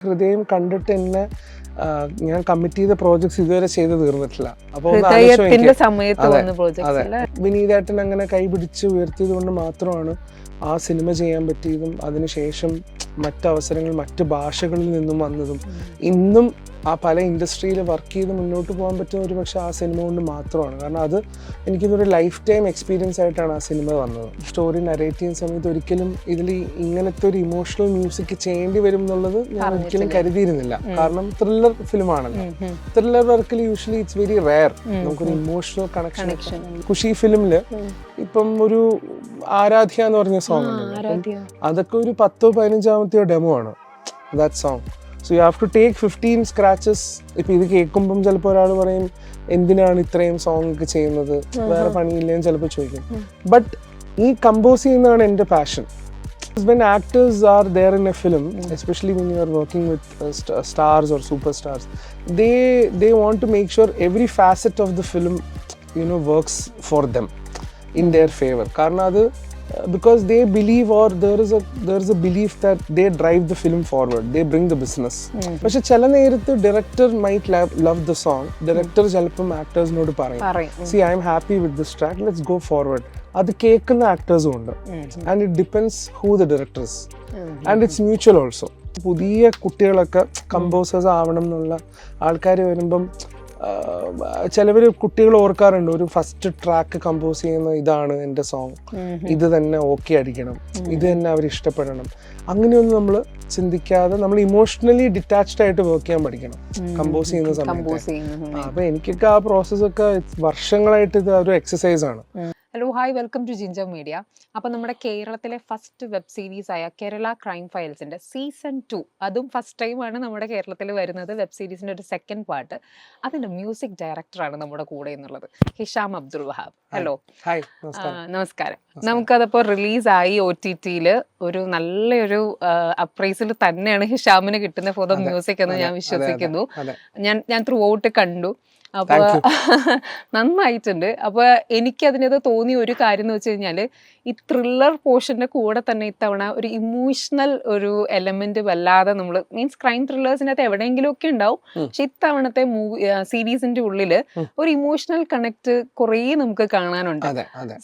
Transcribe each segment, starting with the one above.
ഹൃദയം കണ്ടിട്ട് എന്നെ ഞാൻ കമ്മിറ്റ് ചെയ്ത പ്രോജക്ട്സ് ഇതുവരെ ചെയ്ത് തീർന്നിട്ടില്ല. അപ്പോൾ വിനീതേട്ടൻ അങ്ങനെ കൈപിടിച്ച് ഉയർത്തിയത് കൊണ്ട് മാത്രമാണ് ആ സിനിമ ചെയ്യാൻ പറ്റിയതും അതിനുശേഷം മറ്റവസരങ്ങൾ മറ്റ് ഭാഷകളിൽ നിന്നും വന്നതും ഇന്നും ആ പല ഇൻഡസ്ട്രിയിൽ വർക്ക് ചെയ്ത് മുന്നോട്ട് പോകാൻ പറ്റുന്ന ഒരു പക്ഷേ ആ സിനിമ കൊണ്ട് മാത്രമാണ്. കാരണം അത് എനിക്കിതൊരു ലൈഫ് ടൈം എക്സ്പീരിയൻസ് ആയിട്ടാണ് ആ സിനിമ വന്നത്. സ്റ്റോറി നരേറ്റ് ചെയ്യുന്ന സമയത്ത് ഒരിക്കലും ഇതിൽ ഇങ്ങനത്തെ ഒരു ഇമോഷണൽ മ്യൂസിക് ചെയ്യേണ്ടി വരും എന്നുള്ളത് ഞാൻ ഒരിക്കലും കരുതിയിരുന്നില്ല. കാരണം ത്രില്ലർ ഫിലിമാണല്ലോ. ത്രില്ലർ വർക്കിൽ യൂഷ്വലി ഇറ്റ്സ് വെരി റെയർ നമുക്കൊരു ഇമോഷണൽ കണക്ഷൻ. ഖുഷി ഫിലിമില് ഇപ്പം ഒരു ആരാധ്യ എന്ന് പറഞ്ഞ സോങ് ഉണ്ട്, അതൊക്കെ ഒരു 10-15 ഡെമോ ആണ് that song. So you have to take 15 scratches. ഇപ്പം ഇത് കേൾക്കുമ്പം ചിലപ്പോൾ ഒരാൾ പറയും എന്തിനാണ് ഇത്രയും സോങ് ഒക്കെ ചെയ്യുന്നത്, വേറെ പണിയില്ലേന്ന് ചിലപ്പോൾ ചോദിക്കും. ബട്ട് ഈ കമ്പോസ് ചെയ്യുന്നതാണ് എൻ്റെ passion. When actors are there in a film, especially when you are working with stars or superstars, they want to make sure every facet of the film works for them in their favor. Karna adu because they believe, or there is a belief that they drive the film forward, they bring the business. പക്ഷെ ചില നേരത്ത് director might love the song, director ചിലപ്പം actors നോട് പറയും see I am happy with this track, let's go forward. അത് കേൾക്കുന്ന ആക്ടേഴ്സും ഉണ്ട്. And it depends who the director is and it's mutual also. പുതിയ കുട്ടികളൊക്കെ കമ്പോസേഴ്സ് ആവണം എന്നുള്ള ആൾക്കാർ വരുമ്പം ചിലവർ കുട്ടികൾ ഓർക്കാറുണ്ട് ഒരു ഫസ്റ്റ് ട്രാക്ക് കമ്പോസ് ചെയ്യുന്ന ഇതാണ് എൻ്റെ സോങ്, ഇത് തന്നെ ഓക്കെ അടിക്കണം, ഇത് തന്നെ അവർ ഇഷ്ടപ്പെടണം. അങ്ങനെയൊന്നും നമ്മൾ ചിന്തിക്കാതെ നമ്മൾ ഇമോഷണലി ഡിറ്റാച്ച്ഡ് ആയിട്ട് വർക്ക് ചെയ്യാൻ പഠിക്കണം കമ്പോസ് ചെയ്യുന്ന സമയത്ത്. അപ്പൊ എനിക്കൊക്കെ ആ പ്രോസസ്സൊക്കെ വർഷങ്ങളായിട്ട് ഇത് ഒരു എക്സസൈസ് ആണ്. Hello, hi, welcome to Ginger Media. അപ്പോൾ നമ്മുടെ കേരളത്തിലെ ഫസ്റ്റ് വെബ് സീരീസ് ആയ കേരള ക്രൈം ഫയൽസിൻ്റെ സീസൺ 2 അതും ഫസ്റ്റ് ടൈമാണ് നമ്മുടെ കേരളത്തിൽ വരുന്നത്. വെബ് സീരീസിൻ്റെ ഒരു സെക്കൻഡ് പാർട്ട്. അതിൻ്റെ മ്യൂസിക് ഡയറക്ടറാണ് നമ്മുടെ കൂടെ എന്നുള്ളത് ഹിഷാം അബ്ദുൾ വഹാബ്. ഹലോ, നമസ്കാരം. നമുക്കതപ്പോൾ റിലീസായി OTT-ൽ ഒരു നല്ലൊരു അപ്രൈസിൽ തന്നെയാണ് ഹിഷാമിന് കിട്ടുന്നത് ഫോർ ദ മ്യൂസിക് എന്ന് ഞാൻ വിശ്വസിക്കുന്നു. ഞാൻ ത്രൂ ഔട്ട് കണ്ടു. അപ്പൊ നന്നായിട്ടുണ്ട്. അപ്പൊ എനിക്ക് അതിനകത്ത് തോന്നിയ ഒരു കാര്യം എന്ന് വെച്ച് കഴിഞ്ഞാല് ഈ ത്രില്ലർ പോർഷന്റെ കൂടെ തന്നെ ഇത്തവണ ഒരു ഇമോഷണൽ ഒരു എലമെന്റ് വല്ലാതെ നമ്മൾ മീൻസ് ക്രൈം ത്രില്ലേഴ്സിനകത്ത് എവിടെയെങ്കിലും ഒക്കെ ഉണ്ടാവും, പക്ഷെ ഇത്തവണത്തെ സീരീസിന്റെ ഉള്ളില് ഒരു ഇമോഷണൽ കണക്ട് കുറേ നമുക്ക് കാണാനുണ്ട്.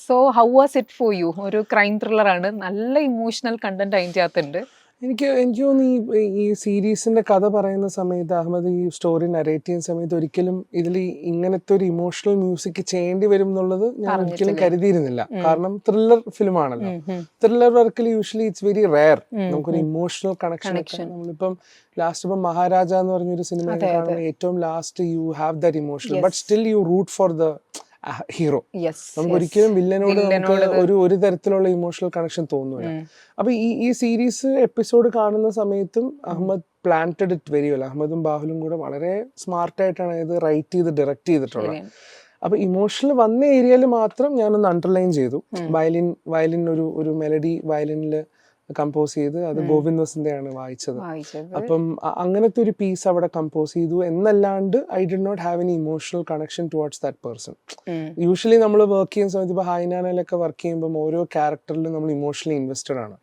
So how was it for you? ഒരു ക്രൈം ത്രില്ലർ ആണ്, നല്ല ഇമോഷണൽ കണ്ടന്റ് അതിൻ്റെ അകത്തുണ്ട്. എനിക്ക് തോന്നുന്നു ഈ സീരീസിന്റെ കഥ പറയുന്ന സമയത്ത് അഹമ്മദ് ഈ സ്റ്റോറി നരേറ്റ് ചെയ്യുന്ന സമയത്ത് ഒരിക്കലും ഇതിൽ ഇങ്ങനത്തെ ഒരു ഇമോഷണൽ മ്യൂസിക് ചെയ്യേണ്ടി വരും എന്നുള്ളത് ഞാൻ ഒരിക്കലും കരുതിയിരുന്നില്ല. കാരണം ത്രില്ലർ ഫിലിമാണല്ലോ. ത്രില്ലർ വർക്കിൽ യൂഷ്വലി ഇറ്റ്സ് വെരി റെയർ നമുക്കൊരു ഇമോഷണൽ കണക്ഷൻ. നമ്മളിപ്പം ലാസ്റ്റ് ഇപ്പം മഹാരാജ എന്ന് പറഞ്ഞൊരു സിനിമ കാണുമ്പോൾ ഏറ്റവും last you have that emotional but still you root for the hero. നമുക്ക് ഒരിക്കലും വില്ലനോട് നമുക്ക് ഒരു തരത്തിലുള്ള ഇമോഷണൽ കണക്ഷൻ തോന്നുന്നില്ല. അപ്പൊ ഈ സീരീസ് എപ്പിസോഡ് കാണുന്ന സമയത്തും Ahmed planted it very well. അഹമ്മദും ബാഹുലും കൂടെ വളരെ സ്മാർട്ടായിട്ടാണ് ഇത് റൈറ്റ് ചെയ്ത് ഡയറക്റ്റ് ചെയ്തിട്ടുള്ളത്. അപ്പൊ ഇമോഷണൽ വന്ന ഏരിയയിൽ മാത്രം ഞാനൊന്ന് അണ്ടർലൈൻ ചെയ്തു. വയലിൻ ഒരു മെലഡി വയലിനിൽ കമ്പോസ് ചെയ്ത് അത് ഗോവിന്ദ് വസന്തയാണ് വായിച്ചത്. അപ്പം അങ്ങനത്തെ ഒരു പീസ് അവിടെ കമ്പോസ് ചെയ്തു എന്നല്ലാണ്ട് I did not have any emotional connection towards that person. Usually നമ്മൾ വർക്ക് ചെയ്യുന്ന സമയത്ത് ഇപ്പൊ ഹൈനാനയിലൊക്കെ വർക്ക് ചെയ്യുമ്പോൾ ഓരോ ക്യാരക്ടറിലും നമ്മൾ ഇമോഷണലി ഇൻവെസ്റ്റഡ് ആണ്.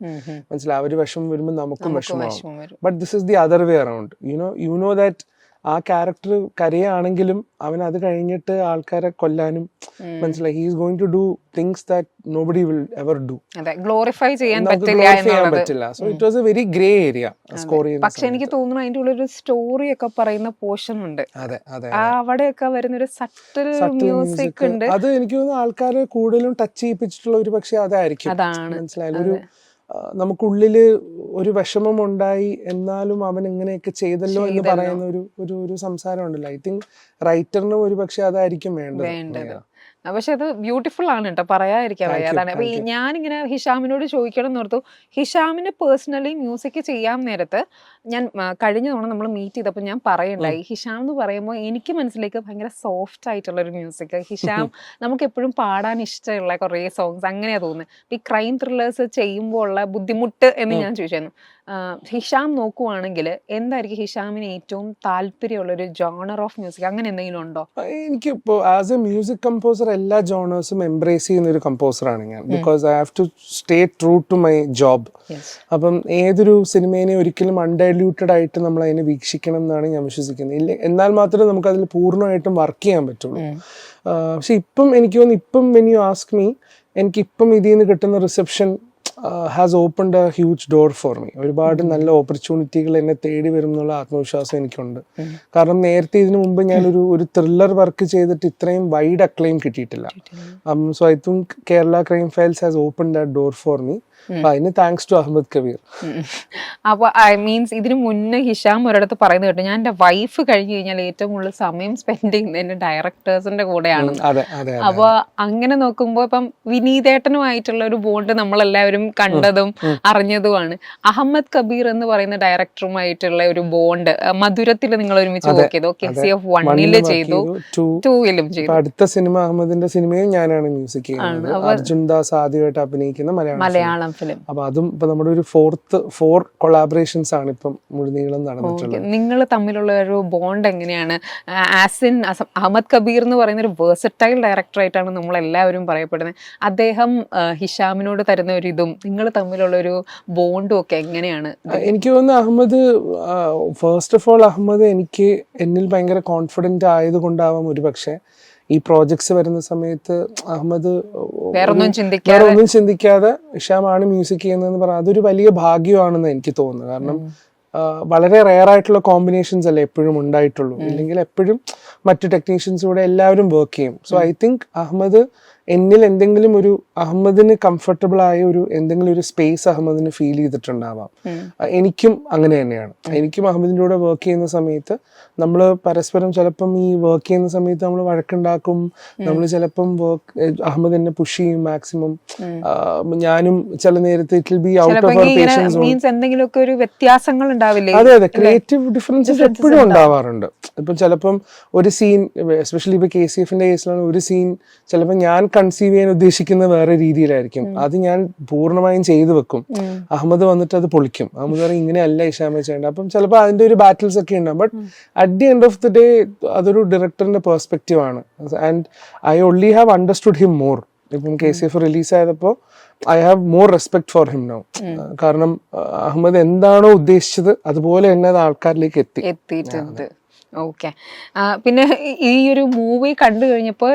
മനസ്സിലായി, അവര് വിഷമം വരുമ്പോൾ നമുക്കും വിഷമമാവും. But this is the other way around. You know that ആ ക്യാരക്ടർ കരയാണെങ്കിലും അവൻ അത് കഴിഞ്ഞിട്ട് ആൾക്കാരെ കൊല്ലാനും മനസ്സിലായി he is going to do things that nobody will ever do. Glorify ചെയ്യാൻ പറ്റില്ല. So it was a very grey area score ചെയ്യുന്നത്. പക്ഷെ എനിക്ക് തോന്നുന്നു അതിന്റെ ഉള്ളിൽ ഒരു സ്റ്റോറി ഒക്കെ പറയുന്ന പോർഷൻ ഉണ്ട്. അവിടെയൊക്കെ വരുന്ന ഒരു സട്ടിൽ മ്യൂസിക് ഉണ്ട്. അത് എനിക്ക് തോന്നുന്നു ആൾക്കാരെ കൂടുതലും ടച്ച് ചെയ്യിപ്പിച്ചിട്ടുള്ള ഒരു പക്ഷെ അതായിരിക്കും. മനസ്സിലായാലും ഒരു നമുക്കുള്ളില് ഒരു വിഷമം ഉണ്ടായി എന്നാലും അവൻ ഇങ്ങനെയൊക്കെ ചെയ്തല്ലോ എന്ന് പറയുന്ന ഒരു സംസാരം ഉണ്ടല്ലോ. ഐ തിങ്ക് റൈറ്ററിനും ഒരു പക്ഷെ അതായിരിക്കും വേണ്ടത്. പക്ഷെ അത് ബ്യൂട്ടിഫുൾ ആണ് കേട്ടോ, പറയാതിരിക്കാൻ വയ്യാതാണ്. അപ്പൊ ഞാനിങ്ങനെ ഹിഷാമിനോട് ചോദിക്കണം എന്ന് ഓർത്തു. ഹിഷാമിന് പേഴ്സണലി മ്യൂസിക് ചെയ്യാൻ നേരത്ത് ഞാൻ കഴിഞ്ഞ തവണ നമ്മൾ മീറ്റ് ചെയ്തപ്പോൾ ഞാൻ പറയണ്ടായി, ഹിഷാം എന്ന് പറയുമ്പോൾ എനിക്ക് മനസ്സിലേക്ക് ഭയങ്കര സോഫ്റ്റ് ആയിട്ടുള്ള ഒരു മ്യൂസിക്. ഹിഷാം നമുക്ക് എപ്പോഴും പാടാൻ ഇഷ്ടമുള്ള കുറേ സോങ്സ് അങ്ങനെയാ തോന്നുന്നത്. ഈ ക്രൈം ത്രില്ലേഴ്സ് ചെയ്യുമ്പോൾ ഉള്ള ബുദ്ധിമുട്ട് എന്ന് ഞാൻ ചോദിച്ചായിരുന്നു. ഹിഷാം നോക്കുവാണെങ്കിൽ എന്തായിരിക്കും ഹിഷാമിന് ഏറ്റവും താല്പര്യമുള്ള ഒരു ജോണർ ഓഫ് മ്യൂസിക്, അങ്ങനെ എന്തെങ്കിലും ഉണ്ടോ? എനിക്കിപ്പോൾ ആസ് എ മ്യൂസിക് കമ്പോസർ എല്ലാ ജോണേഴ്സും എംബ്രേസ് ചെയ്യുന്ന ഒരു കമ്പോസറാണ് ഞാൻ. Because I have to stay true to my job. അപ്പം ഏതൊരു സിനിമേനെ ഒരിക്കലും അൺഡൈല്യൂട്ടഡ് ആയിട്ട് നമ്മൾ അതിനെ വീക്ഷിക്കണം എന്നാണ് ഞാൻ വിശ്വസിക്കുന്നത്. ഇല്ല എന്നാൽ മാത്രമേ നമുക്ക് അതിൽ പൂർണ്ണമായിട്ടും വർക്ക് ചെയ്യാൻ പറ്റുള്ളൂ. പക്ഷെ ഇപ്പം എനിക്ക് തോന്നുന്നു, ഇപ്പം വെൻ യു ആസ്ക് മീ, എനിക്കിപ്പം ഇതിൽ നിന്ന് കിട്ടുന്ന reception has opened A huge door for me. ഒരുപാട് നല്ല ഓപ്പർച്യൂണിറ്റികൾ എന്നെ തേടി വരും എന്നുള്ള ആത്മവിശ്വാസം എനിക്കുണ്ട്. കാരണം നേരത്തെ ഇതിനു മുമ്പ് ഞാനൊരു ത്രില്ലർ വർക്ക് ചെയ്തിട്ട് ഇത്രയും വൈഡ് അക്ലെയിം കിട്ടിയിട്ടില്ല. So I think Kerala crime files has opened that door for me. അതിന് താങ്ക്സ് ടു അഹമ്മദ് കബീർ. അപ്പൊ ഐ മീൻസ് ഇതിനു മുന്നേ ഹിഷാം ഒരിടത്ത് പറയുന്നത് കേട്ടു, ഞാൻ എന്റെ വൈഫ് കഴിഞ്ഞു കഴിഞ്ഞാൽ ഏറ്റവും കൂടുതൽ സമയം സ്പെൻഡ് ചെയ്യുന്നത് എന്റെ ഡയറക്ടേഴ്സിന്റെ കൂടെയാണ്. അപ്പൊ അങ്ങനെ നോക്കുമ്പോ ഇപ്പം വിനീതേട്ടനുമായിട്ടുള്ള ഒരു ബോണ്ട് നമ്മളെല്ലാവരും കണ്ടതും അറിഞ്ഞതുമാണ്. അഹമ്മദ് കബീർ എന്ന് പറയുന്ന ഡയറക്ടറുമായിട്ടുള്ള ഒരു ബോണ്ട് മധുരത്തിൽ നിങ്ങൾ ഒരുമിച്ച് നോക്കിയത് KCF 1 ചെയ്തു, 2 ചെയ്തു. അടുത്ത സിനിമ അഹമ്മദിന്റെ സിനിമയും ഞാനാണ് മ്യൂസിക് ചെയ്യുന്നത്. അർജുൻ ദാസ് ആദ്യമായിട്ട് അഭിനയിക്കുന്ന മലയാളം ഫിലിം. അപ്പൊ അതും ഇപ്പൊ നമ്മുടെ ഒരു 4 കൊളാബറേഷൻസ് ആണ് ഇപ്പം മുഴുനീളം നടന്നിട്ടുള്ളത്. നിങ്ങൾ തമ്മിലുള്ള ഒരു ബോണ്ട് എങ്ങനെയാണ്? ആസിൻ അഹമ്മദ് കബീർ എന്ന് പറയുന്ന ഒരു വേഴ്സറ്റൈൽ ഡയറക്ടർ ആയിട്ടാണ് നമ്മൾ എല്ലാവരും പറയപ്പെടുന്നത്. അദ്ദേഹം ഹിഷാമിനോട് തരുന്ന ഒരു ഇതും നിങ്ങൾ തമ്മിലുള്ള ഒരു ബോണ്ടും ഒക്കെ എങ്ങനെയാണ്? എനിക്ക് തോന്നുന്നു Ahmed, first of all Ahmed എന്നിൽ ഭയങ്കര കോൺഫിഡന്റ് ആയതുകൊണ്ടാവാം ഒരു പക്ഷേ ഈ പ്രോജക്ട്സ് വരുന്ന സമയത്ത് അഹമ്മദ് വേറൊന്നും ചിന്തിക്കാതെ ഹിഷാമാണ് മ്യൂസിക് ചെയ്യുന്നതെന്ന് പറഞ്ഞാൽ അതൊരു വലിയ ഭാഗ്യമാണെന്ന് എനിക്ക് തോന്നുന്നു. കാരണം വളരെ റെയർ ആയിട്ടുള്ള കോമ്പിനേഷൻസ് അല്ലേ എപ്പോഴും ഉണ്ടായിട്ടുള്ളൂ. ഇല്ലെങ്കിൽ എപ്പോഴും മറ്റു ടെക്നീഷ്യൻസിലൂടെ എല്ലാവരും വർക്ക് ചെയ്യും. സോ ഐ തിങ്ക് അഹമ്മദ് എന്നിൽ എന്തെങ്കിലും ഒരു അഹമ്മദിന് കംഫർട്ടബിൾ ആയ എന്തെങ്കിലും ഒരു സ്പേസ് അഹമ്മദിന് ഫീൽ ചെയ്തിട്ടുണ്ടാവാം. എനിക്കും അങ്ങനെ തന്നെയാണ്. എനിക്കും അഹമ്മദിൻ്റെ കൂടെ വർക്ക് ചെയ്യുന്ന സമയത്ത് നമ്മൾ പരസ്പരം ചിലപ്പം ഈ വർക്ക് ചെയ്യുന്ന സമയത്ത് നമ്മൾ വഴക്കുണ്ടാക്കും. നമ്മൾ ചിലപ്പം അഹമ്മദ് എന്നെ പുഷ് ചെയ്യും മാക്സിമം. ഞാനും ചില നേരത്തെ it will be out of our patience zone. എന്തെങ്കിലുമൊക്കെ ഒരു വ്യത്യാസങ്ങൾ ഉണ്ടാവില്ലേ? അതെ, ക്രിയേറ്റീവ് ഡിഫറൻസസ് എപ്പോഴും ഉണ്ടാവാറുണ്ട്. ഇപ്പം ചിലപ്പം ഒരു സീൻ, എസ്പെഷ്യലി ഇപ്പൊ KCFന്റെ കേസിലാണ്, ഒരു സീൻ ചിലപ്പോൾ ഞാൻ കൺസീവ് ചെയ്യാൻ ഉദ്ദേശിക്കുന്ന വേറെ രീതിയിലായിരിക്കും. അത് ഞാൻ പൂർണ്ണമായും ചെയ്തു വെക്കും. അഹമ്മദ് വന്നിട്ട് അത് പൊളിക്കും. അഹമ്മദ് പറയും ഇങ്ങനെയല്ല ഇഷാമ ചെയ്യേണ്ടത്. അപ്പം ചിലപ്പോൾ അതിന്റെ ഒരു ബാറ്റിൽസ് ഒക്കെ ഉണ്ടാവും. But at the end of the day അതൊരു ഡയറക്ടറിന്റെ പെർസ്പെക്റ്റീവ് ആണ്. And I only have understood him more. ഇപ്പം KCF റിലീസ് ആയപ്പോൾ I have more respect for him now. കാരണം അഹമ്മദ് എന്താണോ ഉദ്ദേശിച്ചത് അതുപോലെ തന്നെ അത് ആൾക്കാരിലേക്ക് എത്തിയിട്ടുണ്ട്. ഓക്കെ. പിന്നെ ഈ ഒരു മൂവി കണ്ടു കഴിഞ്ഞപ്പോൾ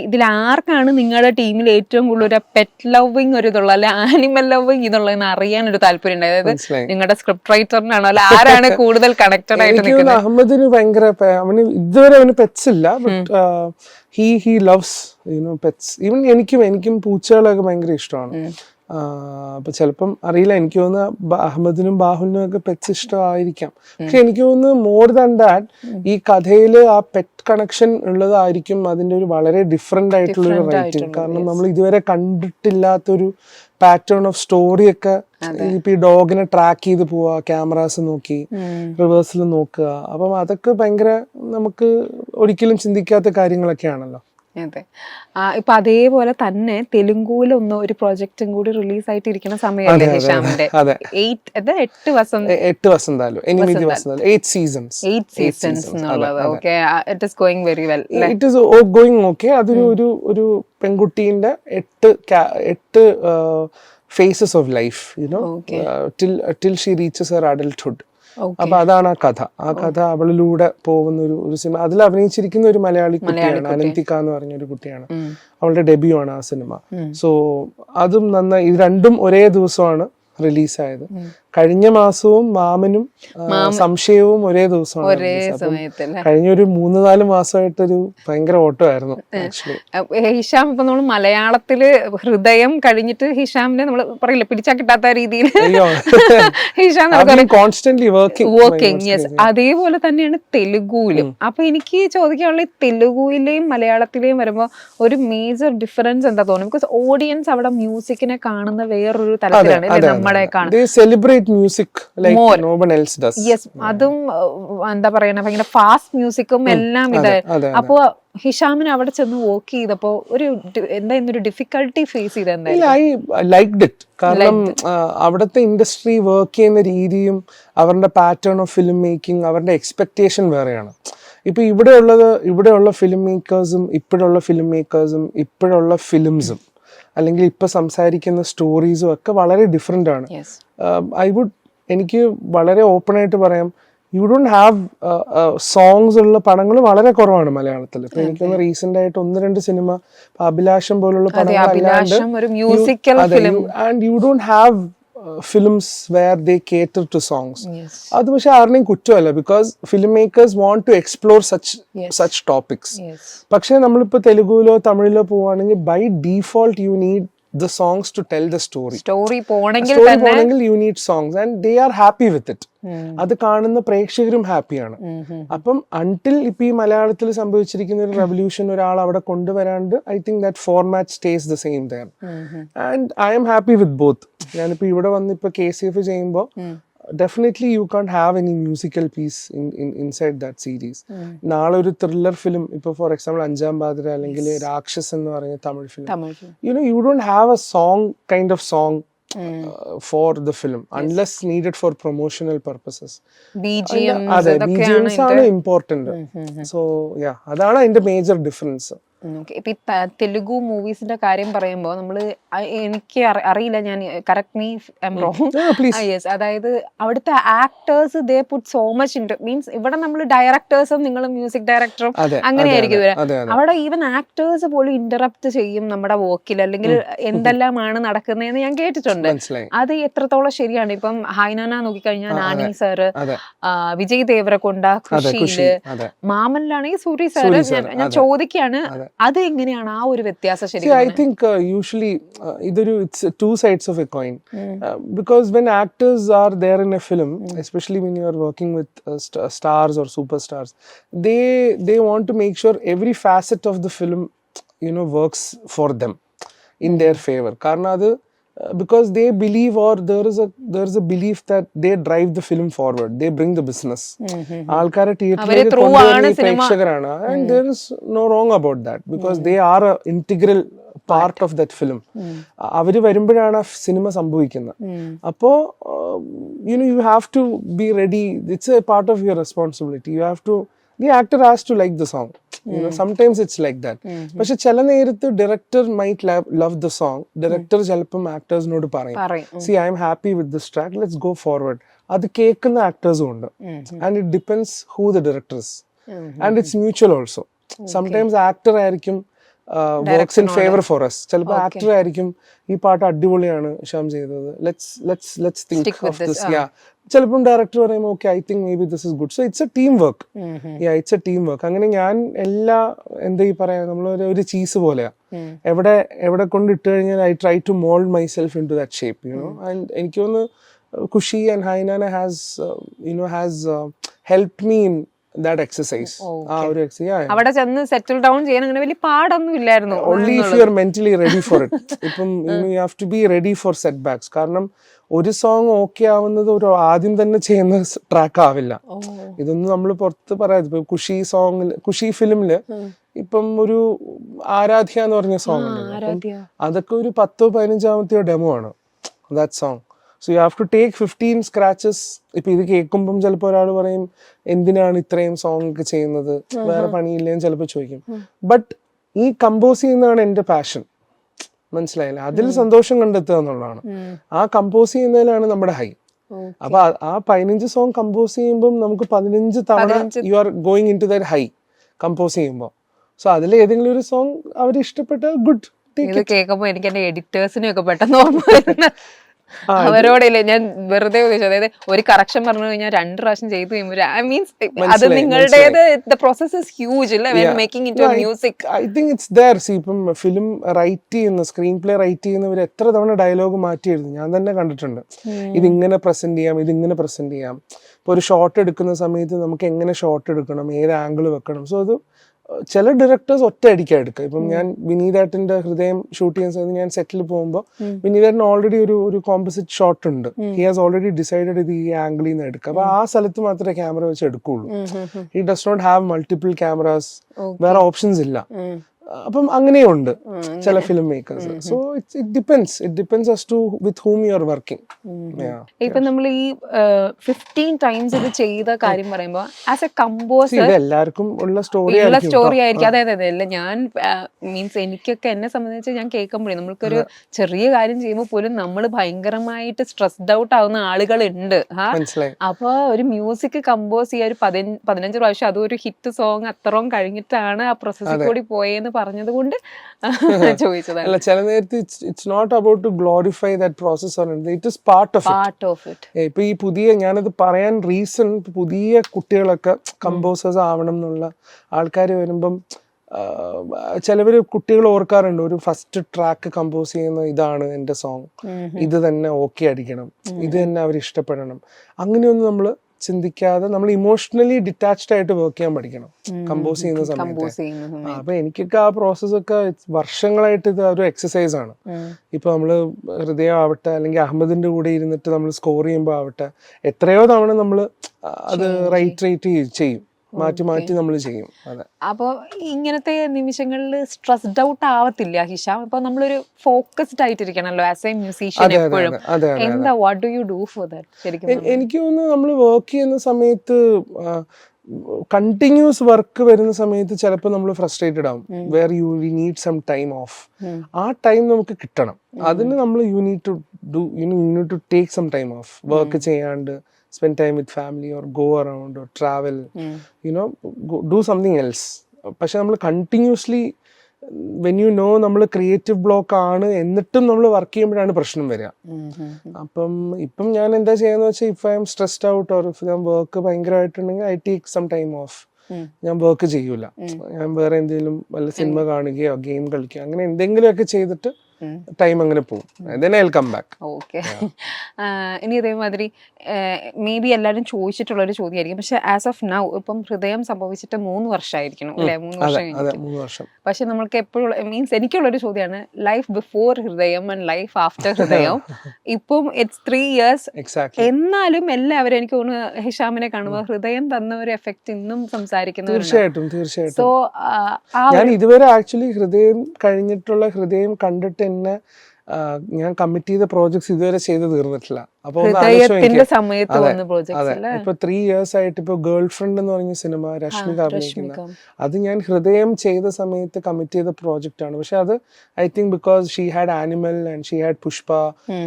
ഇതിൽ ആർക്കാണ് നിങ്ങളുടെ ടീമിൽ ഏറ്റവും കൂടുതൽ ഒരു പെറ്റ് ലവിങ് ഒരു ഇതുള്ള അല്ലെ ആനിമൽ ലവിങ് ഇതുള്ളതെന്ന് അറിയാൻ ഒരു താല്പര്യം ഉണ്ട്. അതായത് നിങ്ങളുടെ സ്ക്രിപ്റ്റ് റൈറ്ററിനാണോ അല്ലെ ആരാണ് കൂടുതൽ കണക്റ്റഡ് ആയിട്ട് നിൽക്കുന്നത്? അഹമ്മദിന് ഭയങ്കര, ഇതുവരെ അവന് പെറ്റ്സ് ഇല്ല. But he loves pets. Even എനിക്കും പൂച്ചകളൊക്കെ ഭയങ്കര ഇഷ്ടമാണ്. അപ്പൊ ചിലപ്പം അറിയില്ല, എനിക്ക് തോന്നുന്നു അഹമ്മദിനും ബാഹുലിനും ഒക്കെ പെറ്റ്സ് ഇഷ്ടമായിരിക്കാം. പക്ഷെ എനിക്ക് തോന്നുന്നു മോർ ദാൻ ദാറ്റ് ഈ കഥയിൽ ആ പെറ്റ് കണക്ഷൻ ഉള്ളതായിരിക്കും അതിന്റെ ഒരു വളരെ ഡിഫറെന്റ് ആയിട്ടുള്ള ഒരു റൈറ്റിംഗ്. കാരണം നമ്മൾ ഇതുവരെ കണ്ടിട്ടില്ലാത്തൊരു പാറ്റേൺ ഓഫ് സ്റ്റോറി ഒക്കെ. ഇപ്പൊ ഈ ഡോഗിനെ ട്രാക്ക് ചെയ്ത് പോവാ, ക്യാമറാസ് നോക്കി റിവേഴ്സിൽ നോക്കുക. അപ്പം അതൊക്കെ ഭയങ്കര നമുക്ക് ഒരിക്കലും ചിന്തിക്കാത്ത കാര്യങ്ങളൊക്കെയാണല്ലോ. അതെ. ഇപ്പൊ അതേപോലെ തന്നെ തെലുങ്കുവിലൊന്നും ഒരു പ്രൊജക്റ്റും കൂടി റിലീസ് ആയിട്ട് ഇരിക്കുന്ന സമയമല്ലേ ഹിഷാമിന്റെ? 8 വസന്താലു 8 seasons എന്നുള്ളത്. Okay, it is going very well. It is going okay. അതൊരു ഒരു പെൺകുട്ടീന്റെ 8 phases of life, till she reaches her adulthood. അപ്പൊ അതാണ് ആ കഥ അവളിലൂടെ പോകുന്ന ഒരു സിനിമ. അതിൽ അഭിനയിച്ചിരിക്കുന്ന ഒരു മലയാളി കുട്ടിയാണ്, അനന്തിക എന്ന് പറഞ്ഞൊരു കുട്ടിയാണ്. അവളുടെ ഡെബ്യൂ ആണ് ആ സിനിമ. സോ അതും നന്നായി. ഇത് രണ്ടും ഒരേ ദിവസമാണ് റിലീസായത്. കഴിഞ്ഞ മാസവും മാമനും സംശയവും ഒരേ ദിവസമാണ്. കഴിഞ്ഞൊരു 3-4 മാസമായിട്ടൊരു ഭയങ്കര ഓട്ടമായിരുന്നു ആക്ച്വലി. ഹിഷാം ഇപ്പൊ നമ്മൾ മലയാളത്തില് ഹൃദയം കഴിഞ്ഞിട്ട് ഹിഷാമിനെ നമ്മൾ പറയില്ല പിടിച്ചാ കിട്ടാത്ത രീതിയിൽ കോൺസ്റ്റന്റ്ലി വർക്കിംഗ്. യെസ്, അതേപോലെ തന്നെയാണ് തെലുഗുവിലും. അപ്പൊ എനിക്ക് ചോദിക്കാനുള്ള തെലുഗുവിലെയും മലയാളത്തിലെയും വരുമ്പോ ഒരു മേജർ ഡിഫറൻസ് എന്താ തോന്നുന്നു? ബിക്കോസ് ഓഡിയൻസ് അവിടെ മ്യൂസിക്കിനെ കാണുന്ന വേറൊരു തലത്തിലാണ് നമ്മളെ കാണുന്നത്. music like no one else does. Yes, അതും എന്താ പറയുക ഭയങ്കര ഫാസ്റ്റ് മ്യൂസിക്കും എല്ലാം ഇത്. അപ്പൊ ഹിഷാമിന് അവിടെ ചെന്ന് വർക്ക് ചെയ്തപ്പോ ഒരു എന്തായിരുന്നു ഒരു ഡിഫിക്കൽട്ടി ഫേസ് ചെയ്ത് ഇല്ല, എന്തായിരുന്നു? I liked it. കാരണം അവിടുത്തെ ഇൻഡസ്ട്രി വർക്ക് ചെയ്യുന്ന രീതിയും അവരുടെ പാറ്റേൺ ഓഫ് ഫിലിം മേക്കിംഗ്, അവരുടെ എക്സ്പെക്ടേഷൻ വേറെയാണ്. ഇപ്പൊ ഇവിടെയുള്ള ഫിലിം മേക്കേഴ്സും ഇപ്പോഴുള്ള ഫിലിംസും അല്ലെങ്കിൽ ഇപ്പൊ സംസാരിക്കുന്ന സ്റ്റോറീസും ഒക്കെ വളരെ ഡിഫറെന്റ് ആണ്. എനിക്ക് വളരെ ഓപ്പൺ ആയിട്ട് പറയാം, യു ഡോണ്ട് ഹാവ് സോങ്സ് ഉള്ള പടങ്ങൾ വളരെ കുറവാണ് മലയാളത്തിൽ. ഇപ്പൊ എനിക്കൊന്ന് റീസെന്റ് ആയിട്ട് 1-2 സിനിമ, അഭിലാഷം പോലുള്ള പടങ്ങൾ അല്ലാണ്ട്, and you don't have films where they cater to songs. അത് പക്ഷെ ആരുടെയും കുറ്റമല്ല, because film makers want to explore such topics. പക്ഷെ നമ്മളിപ്പോ തെലുഗുലോ തമിഴിലോ പോവാണെങ്കിൽ by default you need the songs to tell the story പോണെങ്കിൽ you need songs and they are happy with it. അത് കാണുന്ന പ്രേക്ഷകരും ഹാപ്പിയാണ്. അപ്പം അൺടിൽ ഇപ്പൊ ഈ മലയാളത്തിൽ സംഭവിച്ചിരിക്കുന്ന ഒരു റെവല്യൂഷൻ ഒരാൾ അവിടെ കൊണ്ടുവരാണ്ട്, I think that format stays the same there and I'm happy with both. ഞാനിപ്പോ ഇവിടെ വന്ന് ഇപ്പൊ KCF ചെയ്യുമ്പോൾ definitely you can't have any musical piece inside that series. നാളെ ഒരു ത്രില്ലർ ഫിലിം, ഇപ്പൊ ഫോർ എക്സാമ്പിൾ അഞ്ചാം പാതിര അല്ലെങ്കിൽ രാക്ഷസ് എന്ന് പറയുന്ന Tamil film, you don't have a kind of song for the film unless needed for promotional purposes. BGMs ആണ് important. So yeah, അതാണ് അതിന്റെ മേജർ ഡിഫറൻസ്. ഇപ്പൊ ഈ തെലുഗു മൂവീസിന്റെ കാര്യം പറയുമ്പോൾ നമ്മള് എനിക്ക് അറിയില്ല, ഞാൻ correct me I'm wrong. Yes, അതായത് അവിടുത്തെ actors they put so much into, means ഇവിടെ നമ്മൾ ഡയറക്ടേഴ്സും നിങ്ങൾ മ്യൂസിക് ഡയറക്ടറും അങ്ങനെയായിരിക്കും വരാം. അവിടെ ഈവൻ ആക്ടേഴ്സ് പോലും ഇന്ററപ്റ്റ് ചെയ്യും നമ്മുടെ വർക്കിൽ, അല്ലെങ്കിൽ എന്തെല്ലാമാണ് നടക്കുന്നതെന്ന് ഞാൻ കേട്ടിട്ടുണ്ട്. അത് എത്രത്തോളം ശരിയാണ്? ഇപ്പം ഹൈനാന നോക്കിക്കഴിഞ്ഞാൽ നാനി സാറ്, വിജയ് ദേവരകൊണ്ട കൃഷിയില്, മാമനിലാണെങ്കിൽ സൂരി സാറ്. ഞാൻ ചോദിക്കാണ്, അത് എങ്ങനെയാണ് ആ ഒരു വ്യത്യാസം? ശരിക്കും I think usually it's two sides of a coin. Because when actors are there in a film, especially when you are working with stars or superstars, they want to make sure every facet of the film works for them in their favor. കാരണം അത് because they believe, or there is a belief that they drive the film forward, they bring the business. ആൾക്കാരെ തിയേറ്ററിലേക്ക് കൊണ്ടുവരുന്ന പ്രേക്ഷകരാണ്, and there is no wrong about that because they are a integral part of that film. അവര് വരുമ്പോഴാണ് ആ cinema സംഭവിക്കുന്നത്. അപ്പോ you have to be ready. It's a part of your responsibility. The actor has to like the song. Sometimes it's like that. പക്ഷെ ചില നേരത്ത് director might love the song. Director ചിലപ്പം ആക്ടേഴ്സിനോട് പറയും, see I am happy with this track, let's go forward. അത് കേൾക്കുന്ന ആക്ടേഴ്സും ഉണ്ട്. And it depends who the director is. And it's mutual also. Sometimes actor ആയിരിക്കും works in favor for us. ചിലപ്പോൾ actor ആയിരിക്കും, ഈ പാട്ട് അടിപൊളിയാണ് ഷ്യാം ചെയ്തത്, let's think of this. ചിലപ്പം ഡയറക്ടർ പറയും, okay I think may be this is good. So it's A team work. It's A team work. അങ്ങനെ ഞാൻ എന്താ ഈ പറയാ, നമ്മളൊരു ചീസ് പോലെയാ, എവിടെ കൊണ്ട് ഇട്ട് കഴിഞ്ഞാൽ I try to mould myself into that shape. And എനിക്ക് തോന്നുന്നു Khushi and Hainana has helped me in that exercise. അവിടെ ചെന്ന് സെറ്റിൽ ഡൗൺ ചെയ്യാൻ അങ്ങനെ വലിയ പാടൊന്നും ഇല്ലായിരുന്നു. only if you are mentally ready for it. ഇപ്പം you have to be ready for setbacks. കാരണം ഒരു സോങ് ഓക്കെ ആവുന്നത് ഒരു ആദ്യം തന്നെ ചെയ്യുന്ന ട്രാക്ക് ആവില്ല. ഇതൊന്നും നമ്മൾ പുറത്ത് പറയാതെ, ഇപ്പൊ ഖുഷി ഫിലിമില് ഇപ്പം ഒരു ആരാധ്യ എന്ന് പറഞ്ഞ സോങ് ഉണ്ട്, അതൊക്കെ ഒരു 10-15 ഡെമോ ആണ് that song. So you have to take 15 scratches. ഇപ്പൊ ഇത് കേൾക്കുമ്പം ചിലപ്പോൾ ഒരാൾ പറയും, എന്തിനാണ് ഇത്രയും സോങ് ഒക്കെ ചെയ്യുന്നത്, വേറെ പണിയില്ലേന്ന് ചിലപ്പോൾ ചോദിക്കും. ബട്ട് ഈ കമ്പോസ് ചെയ്യുന്നതാണ് എന്റെ പാഷൻ, മനസ്സിലായില്ല? അതിൽ സന്തോഷം കണ്ടെത്തുക എന്നുള്ളതാണ്. ആ കമ്പോസ് ചെയ്യുന്നതിലാണ് നമ്മുടെ ഹൈ. അപ്പൊ ആ 15 സോങ് കമ്പോസ് ചെയ്യുമ്പോൾ നമുക്ക് 15 തവണ you are going into that high compose ചെയ്യുമ്പോൾ. സോ അതിൽ ഏതെങ്കിലും ഒരു സോങ് അവർ ഇഷ്ടപ്പെട്ട ഗുഡ്. ഇത് കേൾക്കുമ്പോൾ എനിക്ക് എന്റെ എഡിറ്റേഴ്സിനെ ഒക്കെ പെട്ടെന്ന് ഓർമ്മ വരുന്ന അവരോടല്ലേ ഞാൻ വെറുതെ ചോദിച്ചു. അതായത് ഒരു കറക്ഷൻ പറഞ്ഞു കഴിഞ്ഞാൽ 2 പ്രാവശ്യം ചെയ്ത് കഴിയുമ്പോൾ അത് നിങ്ങളുടേത് the process is huge അല്ലേ when making into music. I think it's there. See, ഇപ്പം ഫിലിം റൈറ്റ് ചെയ്യുന്ന, സ്ക്രീൻ പ്ലേ റൈറ്റ് ചെയ്യുന്നവർ എത്ര തവണ ഡയലോഗ് മാറ്റി എഴുതും ഞാൻ തന്നെ കണ്ടിട്ടുണ്ട്. ഇതിങ്ങനെ പ്രസന്റ് ചെയ്യാം, ഇതിങ്ങനെ പ്രസന്റ് ചെയ്യാം. ഇപ്പൊ ഒരു ഷോട്ട് എടുക്കുന്ന സമയത്ത് നമുക്ക് എങ്ങനെ ഷോട്ട് എടുക്കണം, ഏത് ആംഗിൾ വെക്കണം. സോ അത് ചില ഡയറക്ടേഴ്സ് ഒറ്റ അടിക്കാൻ എടുക്കുക. ഇപ്പം ഞാൻ വിനീതേട്ടന്റെ ഹൃദയം ഷൂട്ട് ചെയ്യുന്ന സമയത്ത് ഞാൻ സെറ്റിൽ പോകുമ്പോൾ വിനീതേട്ടൻ ഓൾറെഡി ഒരു കോമ്പോസിറ്റ് ഷോട്ട് ഉണ്ട്. ഹി ഹാസ് ഓൾറെഡി ഡിസൈഡഡ് ഇത് ഈ ആംഗിളിൽ നിന്ന് എടുക്കുക. അപ്പൊ ആ സ്ഥലത്ത് മാത്രമേ ക്യാമറ വെച്ച് എടുക്കുള്ളൂ. He does not have multiple cameras, വേറെ ഓപ്ഷൻസ് ഇല്ല. അപ്പം അങ്ങനെയുണ്ട് ചില film makers. So it depends as to with whom you are working. ഇപ്പൊ നമ്മൾ ഈ 15 ടൈംസ് ഇത് ചെയ്ത കാര്യം പറയുമ്പോ ആസ് എ കമ്പോസർ എല്ലാവർക്കും ഉള്ള സ്റ്റോറി ആയിരിക്കും. അതെ അല്ല ഞാൻ മീൻസ് എനിക്കൊക്കെ എന്നെ സംബന്ധിച്ച് ഞാൻ കേൾക്കുമ്പോഴേ നമ്മൾക്കൊരു ചെറിയ കാര്യം ചെയ്യുമ്പോൾ പോലും നമ്മൾ ഭയങ്കരമായിട്ട് സ്ട്രെസ്ഡ് ഔട്ട് ആവുന്ന ആളുകളുണ്ട്. അപ്പൊ ഒരു മ്യൂസിക് കമ്പോസ് ചെയ്യാൻ ഒരു 15 പ്രാവശ്യം അതും ഒരു ഹിറ്റ് സോങ് അത്രയും കഴിഞ്ഞിട്ടാണ് ആ പ്രോസസ്സിൽ കൂടി പോയെന്ന് പറഞ്ഞത് കൊണ്ട് ചോദിച്ചതാണ്. അല്ല, ചില നേരത്തെ it's not about to glorify that process or anything, it is part of it. ഇപ്പൊ ഈ പുതിയ, ഞാനത് പറയാൻ റീസൺ, പുതിയ കുട്ടികളൊക്കെ കമ്പോസേഴ്സ് ആവണം എന്നുള്ള ആൾക്കാർ വരുമ്പം ചിലവര് കുട്ടികൾ ഓർക്കാറുണ്ട്, ഒരു ഫസ്റ്റ് ട്രാക്ക് കമ്പോസ് ചെയ്യുന്ന ഇതാണ് എൻ്റെ സോങ്, ഇത് തന്നെ ഓക്കെ അടിക്കണം, ഇത് തന്നെ അവർ ഇഷ്ടപ്പെടണം. അങ്ങനെയൊന്നും നമ്മൾ ചിന്തിക്കാതെ നമ്മൾ ഇമോഷണലി ഡിറ്റാച്ച്ഡ് ആയിട്ട് വർക്ക് ചെയ്യാൻ പഠിക്കണം കമ്പോസ് ചെയ്യുന്ന സമയത്ത്. അപ്പൊ എനിക്കൊക്കെ ആ പ്രോസസ്സൊക്കെ വർഷങ്ങളായിട്ട് ഇത് ഒരു എക്സസൈസ് ആണ്. ഇപ്പൊ നമ്മള് ഹൃദയം ആവട്ടെ, അല്ലെങ്കിൽ അഹമ്മദിന്റെ കൂടെ ഇരുന്നിട്ട് നമ്മൾ സ്കോർ ചെയ്യുമ്പോൾ ആവട്ടെ, എത്രയോ തവണ നമ്മൾ അത് റൈറ്റ് ചെയ്യും, മാറ്റി നമ്മൾ ചെയ്യും. അതെ. അപ്പൊ ഇങ്ങനത്തെ നിമിഷങ്ങളിൽ സ്ട്രെസ്ഡ് ഔട്ട് ആവത്തില്ല ഹിഷാം? ഇപ്പൊ നമ്മളൊരു ഫോക്കസ്ഡ് ആയിട്ടിരിക്കണല്ലോ ആസ് എ മ്യൂസീഷ്യൻ എപ്പോഴും. എന്താ what do you do for that? ശരിക്കും എനിക്ക് തോന്നുന്നു നമ്മൾ വർക്ക് ചെയ്യുന്ന സമയത്ത്, കണ്ടിന്യൂസ് വർക്ക് വരുന്ന സമയത്ത് ചിലപ്പോൾ നമ്മൾ ഫ്രസ്ട്രേറ്റഡ് ആവും. Where you need some time off. ആ ടൈം നമുക്ക് കിട്ടണം. അതിന് നമ്മൾ you need to take some time off. Work ചെയ്യാണ്ട് spend time with family or go around or travel, do something else. പക്ഷെ നമ്മൾ കണ്ടിന്യൂസ്ലി വെൻ യു നോ നമ്മൾ creative block ആണ് എന്നിട്ടും നമ്മൾ വർക്ക് ചെയ്യുമ്പോഴാണ് പ്രശ്നം വരിക. ഇപ്പം ഞാൻ എന്താ ചെയ്യാന്ന് വെച്ചാൽ, if I'm stressed out or if ഞാൻ വർക്ക് ഭയങ്കരമായിട്ടുണ്ടെങ്കിൽ I take some time off. ഞാൻ വർക്ക് ചെയ്യൂല. ഞാൻ വേറെ എന്തെങ്കിലും വല്ല സിനിമ കാണുകയോ ഗെയിം കളിക്കുകയോ അങ്ങനെ എന്തെങ്കിലുമൊക്കെ ചെയ്തിട്ട് ടൈം അങ്ങനെ പോകും. then I'll come back. Okay. ഇനി ഇതേമാതിരി മേ ബി എല്ലാവരും ചോദിച്ചിട്ടുള്ളൊരു ചോദ്യമായിരിക്കും, പക്ഷെ ആസ് ഓഫ് നൗ ഇപ്പം ഹൃദയം സംഭവിച്ചിട്ട് 3 വർഷമായിരിക്കണം അല്ലെ? 3 വർഷം. പക്ഷെ നമ്മൾക്ക് എപ്പോഴും മീൻസ് എനിക്കുള്ളൊരു ചോദ്യമാണ്, ലൈഫ് ബിഫോർ ഹൃദയം ആൻഡ് ലൈഫ് ആഫ്റ്റർ ഹൃദയം. ഇപ്പം ഇറ്റ്സ് 3 years. എന്നാലും എല്ലാവരും എനിക്ക് തോന്നുന്നു ഹിഷാമിനെ കാണുമ്പോൾ ഹൃദയം തന്ന ഒരു എഫക്ട് ഇന്നും സംസാരിക്കുന്നു. തീർച്ചയായിട്ടും. സോ ഞാൻ ഇതുവരെ ആക്ച്വലി ഹൃദയം കഴിഞ്ഞിട്ടുള്ള ഹൃദയം കണ്ടിട്ട് ഞാൻ കമ്മിറ്റ് ചെയ്ത പ്രോജക്ട്സ് ഇതുവരെ ചെയ്ത് തീർന്നിട്ടില്ല. അപ്പൊ ഇപ്പൊ 3 years ആയിട്ട് ഇപ്പൊ ഗേൾ ഫ്രണ്ട് എന്ന് പറഞ്ഞ സിനിമ രശ്മിക അഭിനയിക്കുന്ന, അത് ഞാൻ ഹൃദയം ചെയ്ത സമയത്ത് കമ്മിറ്റ് ചെയ്ത പ്രോജക്റ്റ് ആണ്. പക്ഷെ അത് I think because she had animal and she had Pushpa,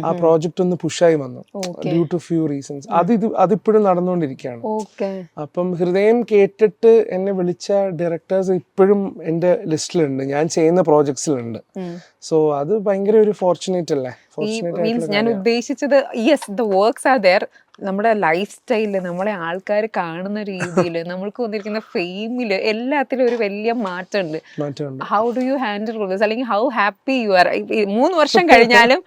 ആ പ്രോജക്റ്റ് ഒന്ന് പുഷായി വന്നു ഡ്യൂ ടു ഫ്യൂ റീസൺസ്. അതിപ്പോഴും നടന്നുകൊണ്ടിരിക്കുകയാണ്. അപ്പം ഹൃദയം കേട്ടിട്ട് എന്നെ വിളിച്ച ഡയറക്ടേഴ്സ് ഇപ്പോഴും എന്റെ ലിസ്റ്റിലുണ്ട്, ഞാൻ ചെയ്യുന്ന പ്രോജക്ട്സിലുണ്ട്. സോ അത് ഭയങ്കര ഒരു ഫോർച്ചുനേറ്റ് അല്ലേ? മീൻസ് ഞാൻ ഉദ്ദേശിച്ചത്, yes the works R there. നമ്മുടെ ലൈഫ് സ്റ്റൈലില്, നമ്മളെ ആൾക്കാർ കാണുന്ന രീതിയില്, നമ്മൾക്ക് വന്നിരിക്കുന്ന ഫെയിമില്, എല്ലാത്തിലും ഒരു വലിയ മാറ്റമുണ്ട്. How do you handle this? അല്ലെങ്കിൽ ഹൗ ഹാപ്പി യു ആർ 3 വർഷം കഴിഞ്ഞാലും?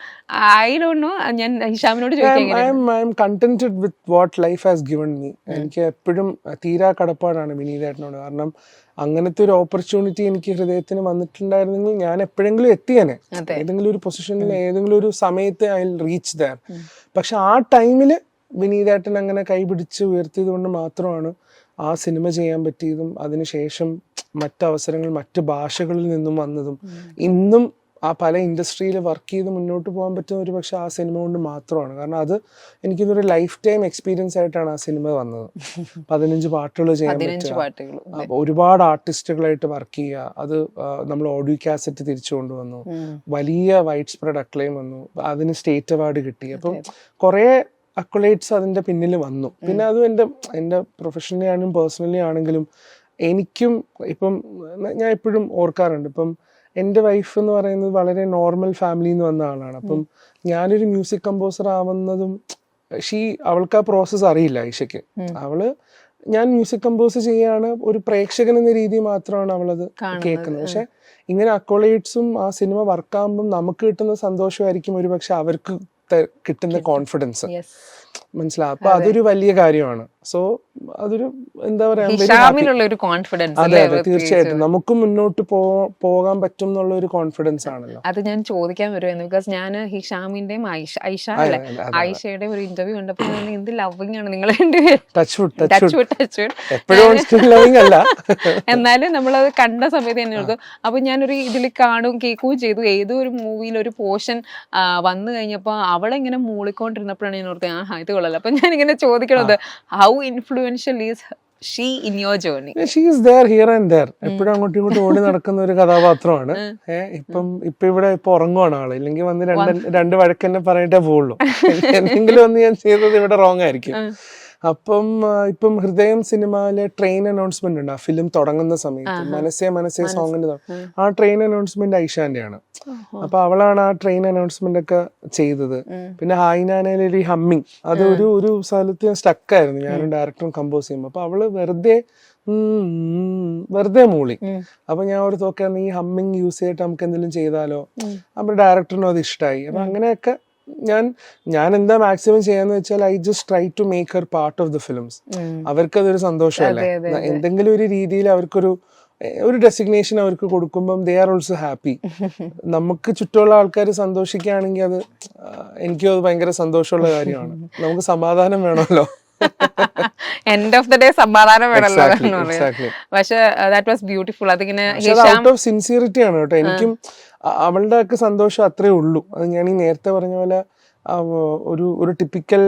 I don't know. ഞാൻ ഹിഷാമിനോട് ചോദിക്കാം. I am contented with what life has given me. എനിക്ക് എപ്പോഴും തീരാ കടപ്പാടാണ് വിനീതേട്ടനോട്. കാരണം അങ്ങനത്തെ ഒരു ഓപ്പർച്യൂണിറ്റി എനിക്ക് ഹൃദയത്തിന് വന്നിട്ടുണ്ടായിരുന്നെങ്കിൽ ഞാൻ എപ്പോഴെങ്കിലും എത്തിയേനെ, ഏതെങ്കിലും ഒരു പൊസിഷനിൽ, ഏതെങ്കിലും ഒരു സമയത്ത് ഐ വിൽ റീച്ച് ദർ. പക്ഷെ ആ ടൈമില് വിനീതേട്ടൻ അങ്ങനെ കൈപിടിച്ച് ഉയർത്തിയത് കൊണ്ട് മാത്രമാണ് ആ സിനിമ ചെയ്യാൻ പറ്റിയതും അതിനുശേഷം മറ്റവസരങ്ങൾ മറ്റ് ഭാഷകളിൽ നിന്നും വന്നതും ഇന്നും ആ പല ഇൻഡസ്ട്രിയിൽ വർക്ക് ചെയ്ത് മുന്നോട്ട് പോകാൻ പറ്റുന്ന ഒരു പക്ഷെ ആ സിനിമ കൊണ്ട് മാത്രമാണ്. കാരണം അത് എനിക്കൊരു ലൈഫ് ടൈം എക്സ്പീരിയൻസ് ആയിട്ടാണ് ആ സിനിമ വന്നത്. 15 പാട്ടുകൾ ചെയ്യാൻ പറ്റുക, ഒരുപാട് ആർട്ടിസ്റ്റുകളായിട്ട് വർക്ക് ചെയ്യുക, അത് നമ്മൾ ഓഡിയോ കാസറ്റ് തിരിച്ചു കൊണ്ടുവന്നു, വലിയ വൈഡ് സ്പ്രെഡ് അക്ലെയിം വന്നു, അതിന് സ്റ്റേറ്റ് അവാർഡ് കിട്ടി. അപ്പം കുറേ അക്വളേറ്റ്സ് അതിൻ്റെ പിന്നിൽ വന്നു. പിന്നെ അതും എൻ്റെ പ്രൊഫഷണലി ആണെങ്കിലും പേഴ്സണലി ആണെങ്കിലും എനിക്കും ഇപ്പം ഞാൻ എപ്പോഴും ഓർക്കാറുണ്ട്, ഇപ്പം എൻ്റെ വൈഫ് എന്ന് പറയുന്നത് വളരെ നോർമൽ ഫാമിലിയിൽ നിന്ന് വന്ന ആളാണ്. അപ്പം ഞാനൊരു മ്യൂസിക് കമ്പോസർ ആവുന്നതും അവൾക്ക് ആ പ്രോസസ്സ് അറിയില്ല. ഈശയ്ക്ക് ഞാൻ മ്യൂസിക് കമ്പോസ് ചെയ്യാണ്, ഒരു പ്രേക്ഷകൻ എന്ന രീതി മാത്രമാണ് അവളത് കേൾക്കുന്നത്. പക്ഷെ ഇങ്ങനെ അക്വളേറ്റ്സും ആ സിനിമ വർക്കാകുമ്പം നമുക്ക് കിട്ടുന്ന സന്തോഷമായിരിക്കും ഒരു പക്ഷെ അവർക്ക് കിട്ടുന്ന കോൺഫിഡൻസ്. മനസ്സിലാവും. അപ്പൊ അതൊരു വലിയ കാര്യമാണ്. സോ അതൊരു എന്താ പറയാ ഹിഷാമിലുള്ള ഒരു കോൺഫിഡൻസ്. അതെ അതെ തീർച്ചയായിട്ടും നമുക്ക് മുന്നോട്ട് പോകാൻ പറ്റും എന്നുള്ള ഒരു കോൺഫിഡൻസ് ആണല്ലോ. അത് ഞാൻ ചോദിക്കാൻ വരുമായിരുന്നു. ബിക്കോസ് ഞാൻ ഹിഷാമിന്റെയും ആയിഷയുടെയും ഒരു ഇന്റർവ്യൂ കണ്ടപ്പോൾ എന്ത് ലവിങ് ആണ് നിങ്ങൾ എന്നാലും നമ്മളത് കണ്ട സമയത്ത് തന്നെ എടുത്തു. അപ്പൊ ഞാനൊരു ഇതിൽ കാണും കേൾക്കുകയും ചെയ്തു. ഏതോ ഒരു മൂവിയിൽ ഒരു പോർഷൻ വന്നു കഴിഞ്ഞപ്പോ അവളെങ്ങനെ മൂളിക്കൊണ്ടിരുന്നപ്പോഴാണ് ഞാൻ ഓർത്തത് ഇത് കൊള്ളാലോ. അപ്പൊ ഞാനിങ്ങനെ ചോദിക്കണത് how influential is she in your journey? She is there here and there. എപ്പോഴും അങ്ങോട്ടും ഇങ്ങോട്ടും ഓടി നടക്കുന്ന ഒരു കഥാപാത്രമാണ്. ഇപ്പൊ ഇവിടെ ഉറങ്ങുവാണ് ആള്, ഇല്ലെങ്കിൽ വന്ന് രണ്ട് വഴക്കെന്നെ പറഞ്ഞിട്ടേ പോവുള്ളൂ. എന്തെങ്കിലും ഒന്ന് ഞാൻ ചെയ്തത് ഇവിടെ റോങ് ആയിരിക്കും. അപ്പം ഇപ്പം ഹൃദയം സിനിമയിലെ ട്രെയിൻ അനൗൺസ്മെന്റ് ഉണ്ട്. ആ ഫിലിം തുടങ്ങുന്ന സമയത്ത് മനസ്സേ സോങ്ങിന്റെ ആ ട്രെയിൻ അനൗൺസ്മെന്റ് ഐഷാന്റെയാണ്. അപ്പൊ അവളാണ് ആ ട്രെയിൻ അനൗൺസ്മെന്റ് ഒക്കെ ചെയ്തത്. പിന്നെ ഹായ്നാനയിലെ ഒരു ഹമ്മിങ്, അത് ഒരു സ്ഥലത്ത് ഞാൻ സ്റ്റക്കായിരുന്നു, ഞാനും ഡയറക്ടറും കമ്പോസ് ചെയ്യുമ്പോൾ. അപ്പൊ അവള് വെറുതെ മൂളി. അപ്പൊ ഞാൻ ഒരു തോക്കായിരുന്നു ഈ ഹമ്മിങ് യൂസ് ചെയ്തിട്ട് നമുക്ക് എന്തെങ്കിലും ചെയ്താലോ. അപ്പൊ ഡയറക്ടറിനും അത് ഇഷ്ടമായി. അപ്പൊ അങ്ങനെയൊക്കെ ഞാൻ എന്താ മാക്സിമം ചെയ്യാന്ന് വെച്ചാൽ I just try to make her part of the films. അവർക്കതൊരു സന്തോഷമല്ലേ, എന്തെങ്കിലും ഒരു രീതിയിൽ അവർക്കൊരു ഡെസിഗ്നേഷൻ അവർക്ക് കൊടുക്കുമ്പം ദേ ആർ ഓൾസോ ഹാപ്പി. നമുക്ക് ചുറ്റുമുള്ള ആൾക്കാർ സന്തോഷിക്കുകയാണെങ്കിൽ അത് എനിക്കും അത് ഭയങ്കര സന്തോഷമുള്ള കാര്യമാണ്. നമുക്ക് സമാധാനം വേണമല്ലോ. എൻഡ് ഓഫ് ദ ഡേ സമാധാനം വേണമല്ലോ. പക്ഷെ ദാറ്റ് വാസ് ബ്യൂട്ടിഫുൾ. അതിങ്ങനെ ഔട്ട് ഓഫ് സിൻസിയറിറ്റി ആണ് കേട്ടോ. എനിക്കും അവളുടെ ഒക്കെ സന്തോഷം അത്രേ ഉള്ളൂ. അത് ഞാൻ ഈ നേരത്തെ പറഞ്ഞ പോലെ ഒരു ടിപ്പിക്കൽ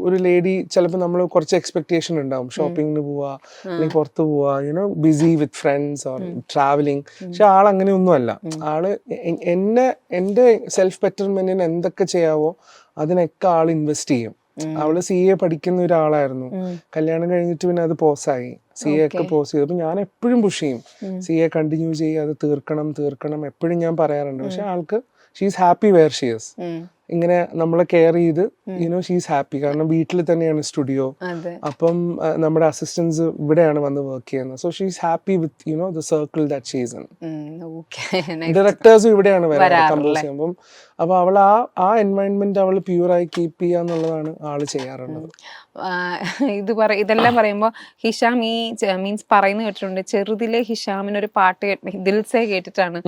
ഒരു ലേഡി ചിലപ്പോൾ നമ്മൾ കുറച്ച് എക്സ്പെക്ടേഷൻ ഉണ്ടാവും, ഷോപ്പിങ്ങിന് പോവാ അല്ലെങ്കിൽ പുറത്ത് പോവാ, you know busy with friends or travelling. പക്ഷെ ആൾ അങ്ങനെയൊന്നും അല്ല. ആള് എന്റെ സെൽഫ് ബെറ്റർമെന്റിന് എന്തൊക്കെ ചെയ്യാവോ അതിനൊക്കെ ആൾ ഇൻവെസ്റ്റ് ചെയ്യും. അവള് CA പഠിക്കുന്ന ഒരാളായിരുന്നു. കല്യാണം കഴിഞ്ഞിട്ട് പിന്നെ അത് പോസായി, CA ഒക്കെ പോസ് ചെയ്തു. അപ്പൊ ഞാൻ എപ്പോഴും പുഷ് ചെയ്യും, CA കണ്ടിന്യൂ ചെയ്യുക, അത് തീർക്കണം എപ്പോഴും ഞാൻ പറയാറുണ്ട്. പക്ഷെ ആൾക്ക് she's happy where she is. ഇങ്ങനെ നമ്മളെ കെയർ ചെയ്ത് യുനോ ഷീസ് ഹാപ്പി. കാരണം വീട്ടിൽ തന്നെയാണ് സ്റ്റുഡിയോ. അപ്പം നമ്മുടെ അസിസ്റ്റൻസ് ഇവിടെയാണ് വന്ന് വർക്ക് ചെയ്യുന്നത്. So she's happy with you know the circle that she's in. ഡയറക്ടേഴ്സും ഇവിടെയാണ് കമ്പോസ് ചെയ്യുമ്പം. അപ്പൊ അവൾ ആ എൻവയൺമെന്റ് അവൾ പ്യൂറായി കീപ്പ് ചെയ്യാന്നുള്ളതാണ് ആള് ചെയ്യാറുള്ളത്. ഇതെല്ലാം പറയുമ്പോ ഹിഷാം ഈ മീൻസ് പറയുന്ന കേട്ടിട്ടുണ്ട്, ചെറുതിലെ ഹിഷാമിനൊരു പാട്ട് ദിൽസേ കേട്ടിട്ടാണ്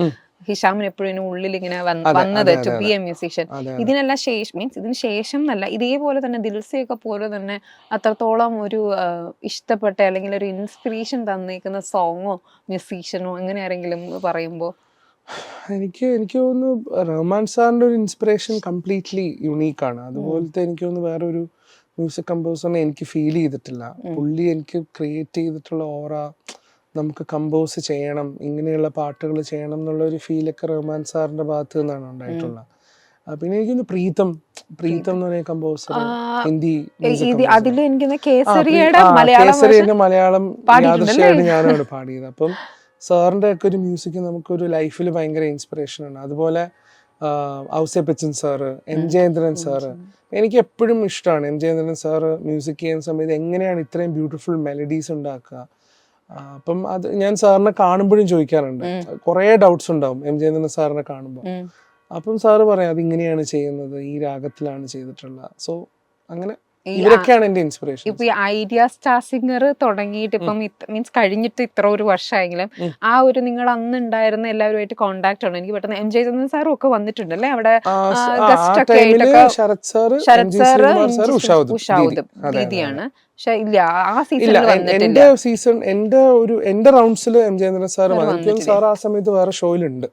ഹിഷാമിന് എപ്പോഴും ഉള്ളിൽ ഇങ്ങനെ വന്നത് ടു ബി എ മ്യൂസീഷ്യൻ. ഇതിനെല്ലാം ശേഷം മീൻസ് ഇതിന് ശേഷം എന്നല്ല, ഇതേപോലെ തന്നെ ദിൽസയൊക്കെ പോലെ തന്നെ അത്രത്തോളം ഒരു ഇഷ്ടപ്പെട്ട അല്ലെങ്കിൽ ഒരു ഇൻസ്പിറേഷൻ തന്നേക്കുന്ന സോങ്ങോ മ്യൂസീഷ്യനോ അങ്ങനെ ആരെങ്കിലും പറയുമ്പോ? എനിക്ക് തോന്നുന്നു റഹ്മാൻ സാറിന്റെ ഒരു ഇൻസ്പിറേഷൻ കംപ്ലീറ്റ്ലി യുണീക്കാണ്. അതുപോലത്തെ എനിക്ക് തോന്നുന്നു വേറൊരു മ്യൂസിക് കമ്പോസറിനെ എനിക്ക് ഫീൽ ചെയ്തിട്ടില്ല. പുള്ളി എനിക്ക് ക്രിയേറ്റ് ചെയ്തിട്ടുള്ള ഓറ, നമുക്ക് കമ്പോസ് ചെയ്യണം, ഇങ്ങനെയുള്ള പാട്ടുകൾ ചെയ്യണം എന്നുള്ള ഒരു ഫീലൊക്കെ റഹ്മാൻ സാറിന്റെ ഭാഗത്ത് നിന്നാണ് ഉണ്ടായിട്ടുള്ളത്. പിന്നെ എനിക്കൊന്ന് പ്രീതം എന്ന് പറഞ്ഞ കമ്പോസർ, ഹിന്ദി കേസരിയുടെ മലയാളം യാദൃശ്യമായിട്ട് ഞാനാണ് പാടിയത്. അപ്പം സാറിന്റെ ഒക്കെ ഒരു മ്യൂസിക് നമുക്കൊരു ലൈഫിൽ ഭയങ്കര ഇൻസ്പിറേഷൻ ആണ്. അതുപോലെ Ouseppachan sir, M Jayendran sir, എനിക്ക് എപ്പോഴും ഇഷ്ടമാണ്. എം ജയേന്ദ്രൻ സാറ് മ്യൂസിക് ചെയ്യുന്ന സമയത്ത് എങ്ങനെയാണ് ഇത്രയും ബ്യൂട്ടിഫുൾ മെലഡീസ് ഉണ്ടാക്കുക. അപ്പം അത് ഞാൻ സാറിനെ കാണുമ്പോഴും ചോദിക്കാറുണ്ട്. കുറെ ഡൗട്ട്സ് ഉണ്ടാവും എം ജയേന്ദ്രൻ സാറിനെ കാണുമ്പോൾ. അപ്പം സാറ് പറയാം അതിങ്ങനെയാണ് ചെയ്യുന്നത്, ഈ രാഗത്തിലാണ് ചെയ്തിട്ടുള്ളത്. സോ അങ്ങനെ ഇവരൊക്കെയാണ് എന്റെ ഇൻസ്പിറേഷൻ. ഇപ്പൊ ഈ ഐഡിയ സ്റ്റാർ സിംഗർ തുടങ്ങിയിട്ട് ഇപ്പം മീൻസ് കഴിഞ്ഞിട്ട് ഇത്ര ഒരു വർഷമായെങ്കിലും ആ ഒരു നിങ്ങൾ അന്ന് ഉണ്ടായിരുന്ന എല്ലാവരുമായിട്ട് കോണ്ടാക്ട് ആണ്. എനിക്ക് പെട്ടെന്ന് എം ജയചന്ദ്രൻ സാറും ഒക്കെ വന്നിട്ടുണ്ടല്ലേ അവിടെ ഗസ്റ്റ് ഒക്കെ ആയിട്ടൊക്കെ. ശരത് സാറ്, ഉഷാദും രീതിയാണ്. പക്ഷെ ഇല്ല ആ സീസൺ എന്റെ റൗണ്ട്സിൽ എം ജയേന്ദ്രൻ സാർ വന്നിട്ടുണ്ട്. സാർ ആ സമയത്ത് വേറെ ഷോയിലുണ്ട്.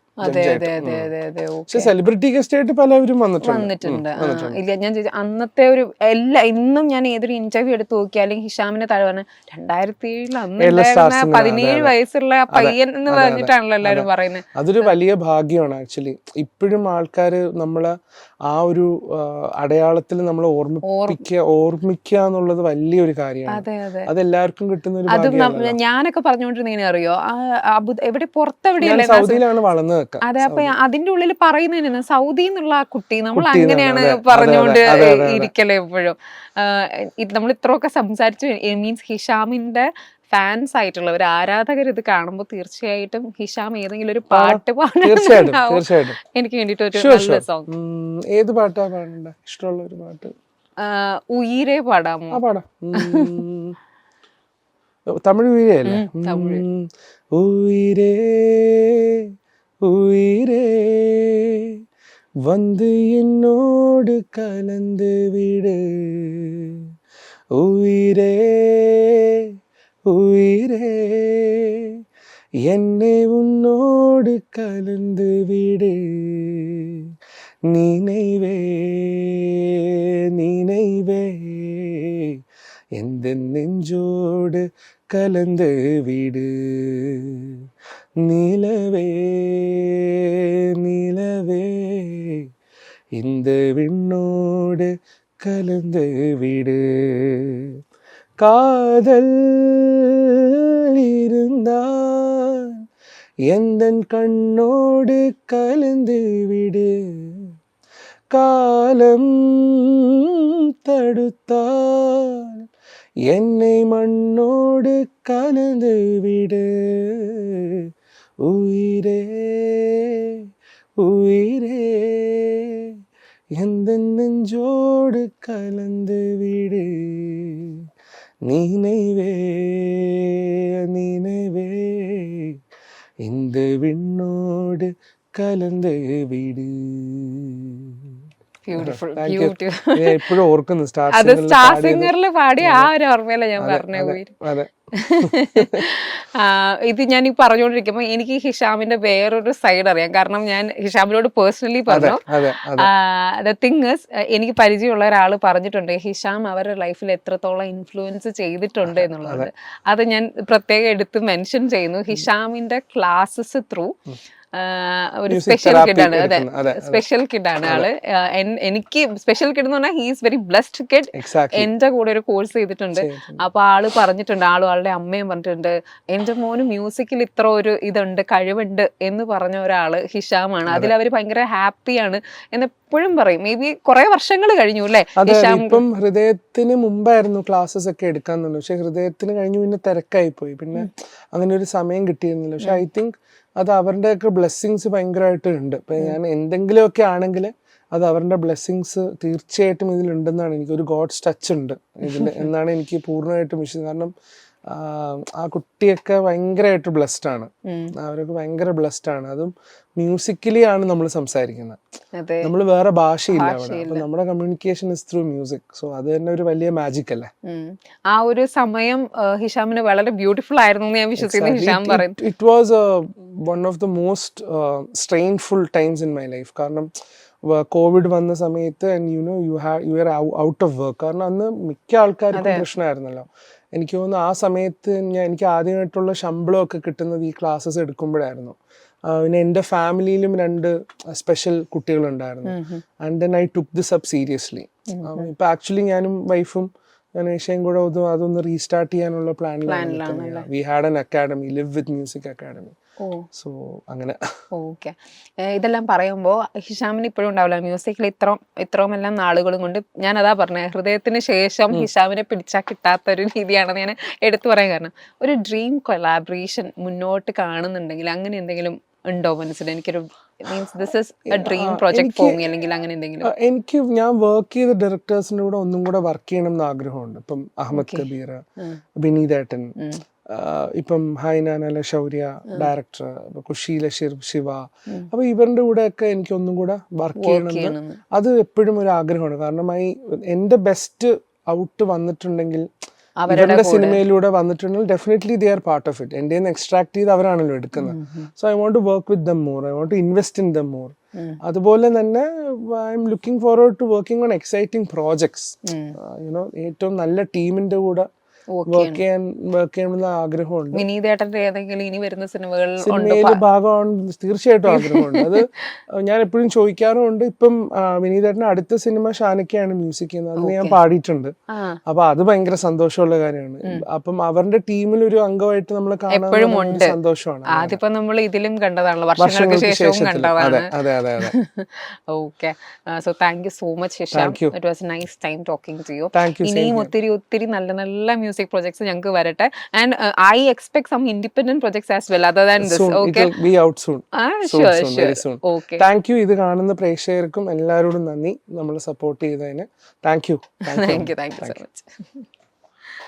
പക്ഷെ സെലിബ്രിറ്റി ഗസ്റ്റ് ആയിട്ട് പലവരും വന്നിട്ടുണ്ട്. ഇല്ല ഞാൻ അന്നത്തെ ഒരു ഇന്നും ഞാൻ ഏതൊരു ഇന്റർവ്യൂ എടുത്ത് നോക്കിയാലും ഹിഷാമിനെ താഴെ പറഞ്ഞ 2007 അന്ന് 17 വയസ്സുള്ള പയ്യൻ എന്ന് പറഞ്ഞിട്ടാണല്ലോ എല്ലാവരും പറയുന്നത്. അതൊരു വലിയ ഭാഗ്യമാണ് ആക്ച്വലി. ഇപ്പോഴും ആൾക്കാര് നമ്മളെ ആ ഒരു അടയാളത്തിൽ നമ്മൾ ഓർമ്മിക്കുക എന്നുള്ളത് വലിയൊരു കാര്യമാണ്. അത് എല്ലാവർക്കും കിട്ടുന്ന ഒരു ഭാഗ്യമാണ്. ഞാനൊക്കെ പറഞ്ഞുകൊണ്ടിരുന്നേനെ അറിയോ, എവിടെ പുറത്തെവിടെയല്ലേ സൗദിയിലാണ് വളർന്നത്. അതെ, അപ്പൊ അതിന്റെ ഉള്ളിൽ പറയുന്നതിന് സൗദി എന്നുള്ള ആ കുട്ടി നമ്മൾ അങ്ങനെയാണ് പറഞ്ഞുകൊണ്ട് ഇരിക്കലേ എപ്പോഴും. നമ്മൾ ഇത്രയൊക്കെ സംസാരിച്ചു. മീൻസ് ഹിഷാമിന്റെ ഫാൻസ് ആയിട്ടുള്ള ഒരു ആരാധകർ ഇത് കാണുമ്പോൾ തീർച്ചയായിട്ടും ഹിഷാം ഏതെങ്കിലും ഒരു പാട്ട് പാടാൻ എനിക്ക് വേണ്ടിട്ട് ഒരു നല്ല സോങ്. ഏത് പാട്ടാ പാടണ്ട? ഇഷ്ടമുള്ള ഒരു പാട്ട് ഉയിരേ പാടാമോ? ആ പാടാം. തമിഴ് വീരയല്ലേ? തമിഴ്. ഉയിരേ ഉയിരേ வந்து என்னோடு கலந்து விடு உயிரே உயிரே என்னை உன்னோடு கலந்து விடு நினைவே நினைவே எந்த நெஞ்சோடு கலந்து விடு நிலவே நிலவே இந்த விண்ணோடு கலந்து விடு காதல் இருந்தால் எந்தன் கண்ணோடு கலந்து விடு காலம் தடுத்தால் என்னை மண்ணோடு கலந்து விடு உயிரே உயிரே எந்த நெஞ்சோடு கலந்து விடு நினைவே நினைவே இந்த விண்ணோடு கலந்து விடு. Beautiful Thank you. ബ്യൂട്ടിഫുൾ. ഞാൻ ഇപ്പോഴും ഓർക്കുന്നു അത് സ്റ്റാർ സിംഗറിൽ പാടിയ ആ ഒരു ഓർമ്മയില ഞാൻ പറഞ്ഞ ഉയിര്. അതെ ഇത് ഞാൻ ഈ പറഞ്ഞുകൊണ്ടിരിക്കുമ്പോ എനിക്ക് ഹിഷാമിന്റെ വേറൊരു സൈഡ് അറിയാം. കാരണം ഞാൻ ഹിഷാമിനോട് പേഴ്സണലി പറഞ്ഞു. അതെ അതെ ദ തിങ് ഇസ്, എനിക്ക് പരിചയമുള്ള ഒരാൾ പറഞ്ഞിട്ടുണ്ട് ഹിഷാം അവരുടെ ലൈഫിൽ എത്രത്തോളം ഇൻഫ്ലുവൻസ് ചെയ്തിട്ടുണ്ട് എന്നുള്ളത്. അത് ഞാൻ പ്രത്യേകം എടുത്ത് മെൻഷൻ ചെയ്യുന്നു. ഹിഷാമിന്റെ ക്ലാസ്സസ് ത്രൂ ഒരു സ്പെഷ്യൽ കിഡാണ്. അതെ, സ്പെഷ്യൽ കിഡാണ് ആള്. എനിക്ക് സ്പെഷ്യൽ കിഡ് എന്ന് പറഞ്ഞാൽ ഹീസ് വെരി ബ്ലെസ്ഡ് കിഡ്. എന്റെ കൂടെ ഒരു കോഴ്സ് ചെയ്തിട്ടുണ്ട്. അപ്പൊ ആള് പറഞ്ഞിട്ടുണ്ട്, ആളുടെ അമ്മയും പറഞ്ഞിട്ടുണ്ട്, എന്റെ മോന് മ്യൂസിക്കിൽ ഇത്ര ഒരു ഇതുണ്ട്, കഴിവുണ്ട് എന്ന് പറഞ്ഞ ഒരാള് ഹിഷാമാണ്. അതിൽ അവര് ഭയങ്കര ഹാപ്പിയാണ് എന്നെപ്പോഴും പറയും. മേ ബി കുറെ വർഷങ്ങൾ കഴിഞ്ഞു അല്ലേ ഹിഷാം? ഇപ്പം ഹൃദയത്തിന് മുമ്പായിരുന്നു ക്ലാസ്സസ് ഒക്കെ എടുക്കാന്നുണ്ട്. പക്ഷെ ഹൃദയത്തിന് കഴിഞ്ഞു പിന്നെ തിരക്കായി പോയി, പിന്നെ അങ്ങനെ ഒരു സമയം കിട്ടിയിരുന്നില്ല. പക്ഷെ ഐ തിങ്ക് അത് അവരുടെയൊക്കെ ബ്ലെസ്സിങ്സ് ഭയങ്കരമായിട്ട് ഉണ്ട്. ഇപ്പം ഞാൻ എന്തെങ്കിലുമൊക്കെ ആണെങ്കിൽ അത് അവരുടെ ബ്ലെസ്സിങ്സ് തീർച്ചയായിട്ടും ഇതിലുണ്ടെന്നാണ് എനിക്കൊരു ഗോഡ്സ് ടച്ച് ഉണ്ട് ഇതിൽ എന്നാണ് എനിക്ക് പൂർണ്ണമായിട്ടും വിശ്വസിക്കുന്നത്. കാരണം ആ കുട്ടിയൊക്കെ ഭയങ്കരമായിട്ട് ബ്ലെസ്ഡ് ആണ്. അവരൊക്കെ ഭയങ്കര ബ്ലെസ്ഡ് ആണ്. അതും മ്യൂസിക്കലി ആണ് നമ്മൾ സംസാരിക്കുന്നത്. നമ്മൾ വേറെ ഭാഷയില്ല അവിടെ. അപ്പൊ നമ്മുടെ communication is through music. So അത് തന്നെ ഒരു വലിയ മാജിക് അല്ലേ. ആ ഒരു സമയം ഹിഷാമിന് വളരെ ബ്യൂട്ടിഫുൾ ആയിരുന്നു എന്ന് ഞാൻ വിശ്വസിക്കുന്നു. ഹിഷാം പറയുന്നു it was one of the most strainful times in my life. കാരണം കോവിഡ് വന്ന സമയത്ത് you are out of work. കാരണം അന്ന് മിക്ക ആൾക്കാർക്കും പ്രശ്നമായിരുന്നല്ലോ. എനിക്ക് തോന്നുന്നു ആ സമയത്ത് എനിക്ക് ആദ്യമായിട്ടുള്ള ശമ്പളമൊക്കെ കിട്ടുന്നത് ഈ ക്ലാസ്സസ് എടുക്കുമ്പോഴായിരുന്നു. പിന്നെ എൻ്റെ ഫാമിലിയിലും 2 സ്പെഷ്യൽ കുട്ടികളുണ്ടായിരുന്നു. And then I took this up seriously. ഇപ്പൊ ആക്ച്വലി ഞാനും വൈഫും ഏഷ്യയും കൂടെ അതൊന്ന് റീസ്റ്റാർട്ട് ചെയ്യാനുള്ള പ്ലാനിലാണ്. We had an academy, live with music academy. So അങ്ങനെ. ഓക്കെ, ഇതെല്ലാം പറയുമ്പോൾ ഹിഷാമിന് ഇപ്പോഴും ഉണ്ടാവില്ല മ്യൂസിക്കിൽ ഇത്രയും എല്ലാം നാളുകളും കൊണ്ട്. ഞാൻ അതാ പറഞ്ഞത്, ഹൃദയത്തിന് ശേഷം ഹിഷാമിനെ പിടിച്ചാൽ കിട്ടാത്തൊരു രീതിയാണെന്ന് ഞാൻ എടുത്തു പറയാൻ കാരണം. ഒരു ഡ്രീം കൊളാബറേഷൻ മുന്നോട്ട് കാണുന്നുണ്ടെങ്കിൽ അങ്ങനെ എന്തെങ്കിലും ഉണ്ടോ മനസ്സിൽ? എനിക്കൊരു means this is A dream project for me അല്ലെങ്കിൽ അങ്ങനെ എന്തെങ്കിലും? എനിക്ക് ഞാൻ വർക്ക് ചെയ്ത ഡയറക്ടേഴ്സിന്റെ കൂടെ ഒന്നും കൂടെ വർക്ക് ചെയ്യണം എന്ന് ആഗ്രഹമുണ്ട്. ഇപ്പം അഹമ്മദ് കബീർ, വിനീതേട്ടൻ, ഇപ്പം ഹൈനാന ശൗര്യ ഡയറക്ടർ, കുഷീല ശിവ. അപ്പൊ ഇവരുടെ കൂടെ ഒക്കെ എനിക്ക് ഒന്നും കൂടെ വർക്ക് ചെയ്യണം. അത് എപ്പോഴും ഒരു ആഗ്രഹമാണ്. കാരണം എന്റെ ബെസ്റ്റ് ഔട്ട് വന്നിട്ടുണ്ടെങ്കിൽ, അവരുടെ സിനിമയിലൂടെ വന്നിട്ടുണ്ടെങ്കിൽ definitely they are part of it. എന്റെ എക്സ്ട്രാക്ട് ചെയ്ത് അവരാണല്ലോ എടുക്കുന്നത്. So I want to work with them more, I want to invest in them more. അതുപോലെ തന്നെ I am looking forward to working on exciting projects. ഏറ്റവും നല്ല ടീമിന്റെ കൂടെ വർക്ക് ചെയ്യണമെന്ന ആഗ്രഹമുണ്ട്. വിനീതേട്ടന്റെ ഏതെങ്കിലും ഇനി വരുന്ന സിനിമയിൽ ഭാഗമാണ് തീർച്ചയായിട്ടും ആഗ്രഹമുണ്ട്. അത് ഞാൻ എപ്പോഴും ചോദിക്കാറുമുണ്ട്. ഇപ്പം വിനീതേട്ടന്റെ അടുത്ത സിനിമ ഷാനക്കയാണ് മ്യൂസിക് ചെയ്യുന്നത്. അതിന് ഞാൻ പാടിയിട്ടുണ്ട്. അപ്പൊ അത് ഭയങ്കര സന്തോഷമുള്ള കാര്യമാണ്. അപ്പം അവരുടെ ടീമിൽ ഒരു അംഗമായിട്ട് നമ്മൾ കാണാൻ സന്തോഷമാണ്. അതിപ്പോ നമ്മൾ ഇതിലും കണ്ടതാണല്ലോ, വർഷങ്ങൾക്ക് ശേഷവും കണ്ടതാണ്. Okay, so thank you so much Hisham. It was nice time talking to you. ഇനിയും ഒത്തിരി നല്ല നല്ല മ്യൂസിക് പ്രൊജക്ട്സ് ഞങ്ങൾക്ക് വരട്ടെ. And I expect some independent projects as well other than this. Soon. It okay, will be out soon. Sure Soon, sure. very soon. Okay, thank you. ഇത് കാണുന്ന പ്രേക്ഷകർക്കും എല്ലാവരോടും നന്ദി, നമ്മൾ സപ്പോർട്ട് ചെയ്തതിന്. Thank you. Thank you so much.